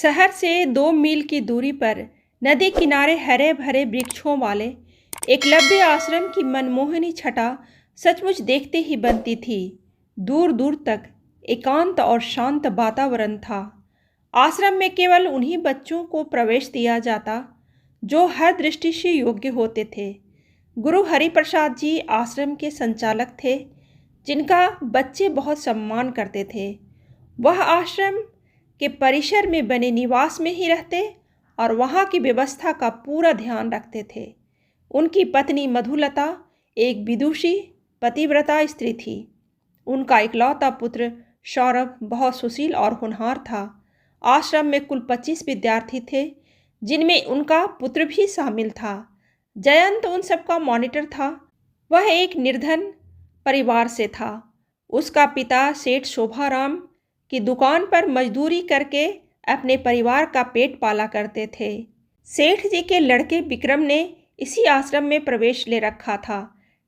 शहर से 2 मील की दूरी पर नदी किनारे हरे भरे वृक्षों वाले एकलव्य आश्रम की मनमोहनी छटा सचमुच देखते ही बनती थी। दूर दूर तक एकांत और शांत वातावरण था। आश्रम में केवल उन्हीं बच्चों को प्रवेश दिया जाता जो हर दृष्टि से योग्य होते थे। गुरु हरिप्रसाद जी आश्रम के संचालक थे, जिनका बच्चे बहुत सम्मान करते थे। वह आश्रम के परिसर में बने निवास में ही रहते और वहाँ की व्यवस्था का पूरा ध्यान रखते थे। उनकी पत्नी मधुलता एक विदुषी पतिव्रता स्त्री थी। उनका इकलौता पुत्र सौरभ बहुत सुशील और होनहार था। आश्रम में कुल 25 विद्यार्थी थे, जिनमें उनका पुत्र भी शामिल था। जयंत उन सबका मॉनिटर था। वह एक निर्धन परिवार से था। उसका पिता सेठ शोभाराम की दुकान पर मजदूरी करके अपने परिवार का पेट पाला करते थे। सेठ जी के लड़के विक्रम ने इसी आश्रम में प्रवेश ले रखा था,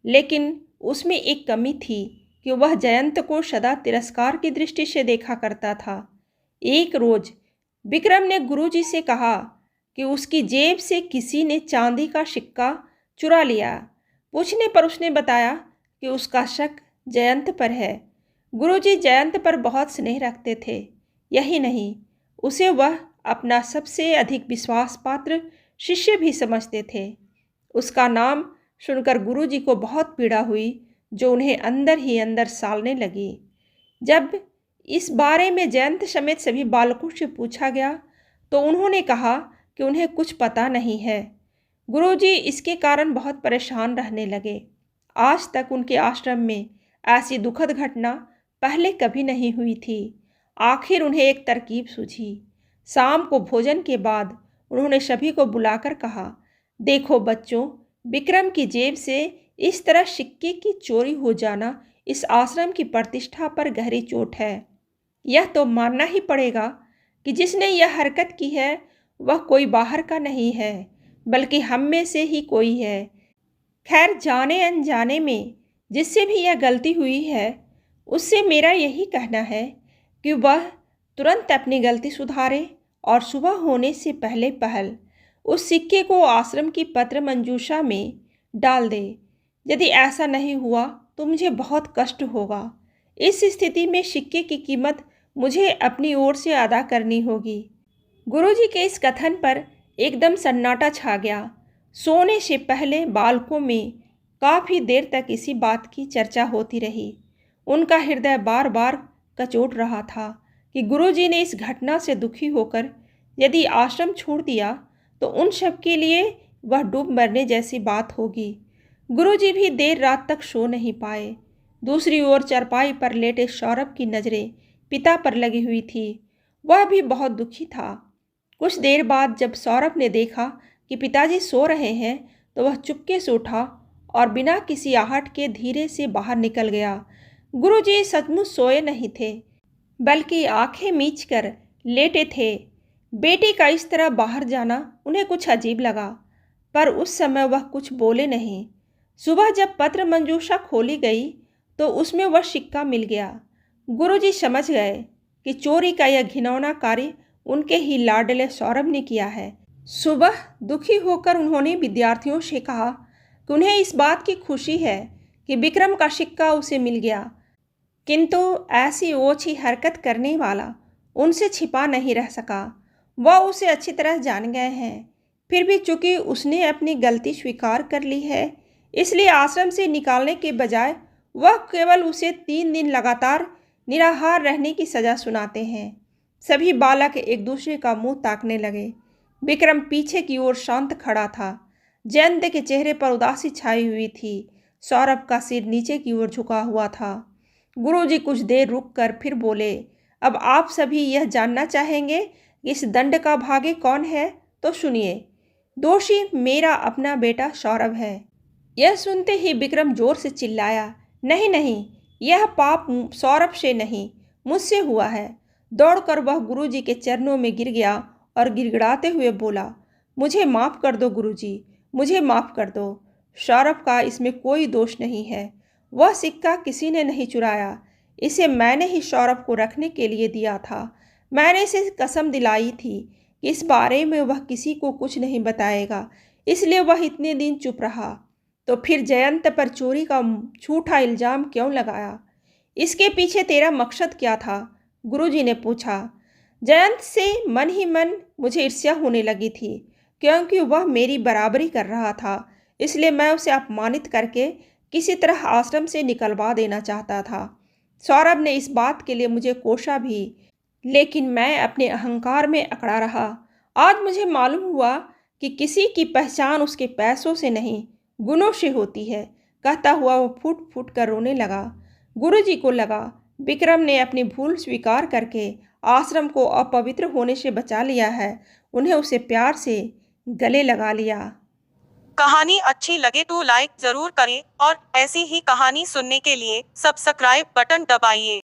लेकिन उसमें एक कमी थी कि वह जयंत को सदा तिरस्कार की दृष्टि से देखा करता था। एक रोज विक्रम ने गुरुजी से कहा कि उसकी जेब से किसी ने चांदी का सिक्का चुरा लिया। पूछने पर उसने बताया कि उसका शक जयंत पर है। गुरुजी जयंत पर बहुत स्नेह रखते थे। यही नहीं, उसे वह अपना सबसे अधिक विश्वास पात्र शिष्य भी समझते थे। उसका नाम सुनकर गुरुजी को बहुत पीड़ा हुई, जो उन्हें अंदर ही अंदर सालने लगी। जब इस बारे में जयंत समेत सभी बालकों से पूछा गया तो उन्होंने कहा कि उन्हें कुछ पता नहीं है। गुरुजी इसके कारण बहुत परेशान रहने लगे। आज तक उनके आश्रम में ऐसी दुखद घटना पहले कभी नहीं हुई थी। आखिर उन्हें एक तरकीब सूझी। शाम को भोजन के बाद उन्होंने सभी को बुलाकर कहा, देखो बच्चों, विक्रम की जेब से इस तरह सिक्के की चोरी हो जाना इस आश्रम की प्रतिष्ठा पर गहरी चोट है। यह तो मानना ही पड़ेगा कि जिसने यह हरकत की है वह कोई बाहर का नहीं है, बल्कि हम में से ही कोई है। खैर, जाने अनजाने में जिससे भी यह गलती हुई है, उससे मेरा यही कहना है कि वह तुरंत अपनी गलती सुधारे और सुबह होने से पहले पहल उस सिक्के को आश्रम की पत्र मंजूषा में डाल दे। यदि ऐसा नहीं हुआ तो मुझे बहुत कष्ट होगा। इस स्थिति में सिक्के की कीमत मुझे अपनी ओर से अदा करनी होगी। गुरुजी के इस कथन पर एकदम सन्नाटा छा गया। सोने से पहले बालकों में काफ़ी देर तक इसी बात की चर्चा होती रही। उनका हृदय बार बार कचोट रहा था कि गुरुजी ने इस घटना से दुखी होकर यदि आश्रम छोड़ दिया तो उन सब के लिए वह डूब मरने जैसी बात होगी। गुरुजी भी देर रात तक सो नहीं पाए। दूसरी ओर चारपाई पर लेटे सौरभ की नज़रें पिता पर लगी हुई थी। वह भी बहुत दुखी था। कुछ देर बाद जब सौरभ ने देखा कि पिताजी सो रहे हैं तो वह चुपके से उठा और बिना किसी आहट के धीरे से बाहर निकल गया। गुरुजी सचमुच सोए नहीं थे, बल्कि आंखें मीचकर लेटे थे। बेटी का इस तरह बाहर जाना उन्हें कुछ अजीब लगा, पर उस समय वह कुछ बोले नहीं। सुबह जब पत्र मंजूषा खोली गई तो उसमें वह सिक्का मिल गया। गुरुजी समझ गए कि चोरी का यह घिनौना कार्य उनके ही लाडले सौरभ ने किया है। सुबह दुखी होकर उन्होंने विद्यार्थियों से कहा कि उन्हें इस बात की खुशी है कि विक्रम का सिक्का उसे मिल गया, किंतु ऐसी ओछी हरकत करने वाला उनसे छिपा नहीं रह सका। वह उसे अच्छी तरह जान गए हैं। फिर भी चूंकि उसने अपनी गलती स्वीकार कर ली है, इसलिए आश्रम से निकालने के बजाय वह केवल उसे 3 दिन लगातार निराहार रहने की सज़ा सुनाते हैं। सभी बालक एक दूसरे का मुंह ताकने लगे। विक्रम पीछे की ओर शांत खड़ा था। जयंत के चेहरे पर उदासी छाई हुई थी। सौरभ का सिर नीचे की ओर झुका हुआ था। गुरुजी कुछ देर रुककर फिर बोले, अब आप सभी यह जानना चाहेंगे कि इस दंड का भागी कौन है, तो सुनिए। दोषी मेरा अपना बेटा सौरभ है। यह सुनते ही विक्रम जोर से चिल्लाया, नहीं नहीं, यह पाप सौरभ से नहीं, मुझसे हुआ है। दौड़कर वह गुरुजी के चरणों में गिर गया और गिड़गिड़ाते हुए बोला, मुझे माफ़ कर दो गुरुजी, मुझे माफ़ कर दो। सौरभ का इसमें कोई दोष नहीं है। वह सिक्का किसी ने नहीं चुराया। इसे मैंने ही सौरभ को रखने के लिए दिया था। मैंने इसे कसम दिलाई थी कि इस बारे में वह किसी को कुछ नहीं बताएगा, इसलिए वह इतने दिन चुप रहा। तो फिर जयंत पर चोरी का झूठा इल्जाम क्यों लगाया? इसके पीछे तेरा मकसद क्या था? गुरुजी ने पूछा। जयंत से मन ही मन मुझे ईर्ष्या होने लगी थी, क्योंकि वह मेरी बराबरी कर रहा था। इसलिए मैं उसे अपमानित करके किसी तरह आश्रम से निकलवा देना चाहता था। सौरभ ने इस बात के लिए मुझे कोसा भी, लेकिन मैं अपने अहंकार में अकड़ा रहा। आज मुझे मालूम हुआ कि किसी की पहचान उसके पैसों से नहीं, गुणों से होती है। कहता हुआ वो फूट फूट कर रोने लगा। गुरुजी को लगा विक्रम ने अपनी भूल स्वीकार करके आश्रम को अपवित्र होने से बचा लिया है। उन्हें उसे प्यार से गले लगा लिया। कहानी अच्छी लगे तो लाइक जरूर करें और ऐसी ही कहानी सुनने के लिए सब्सक्राइब बटन दबाइए।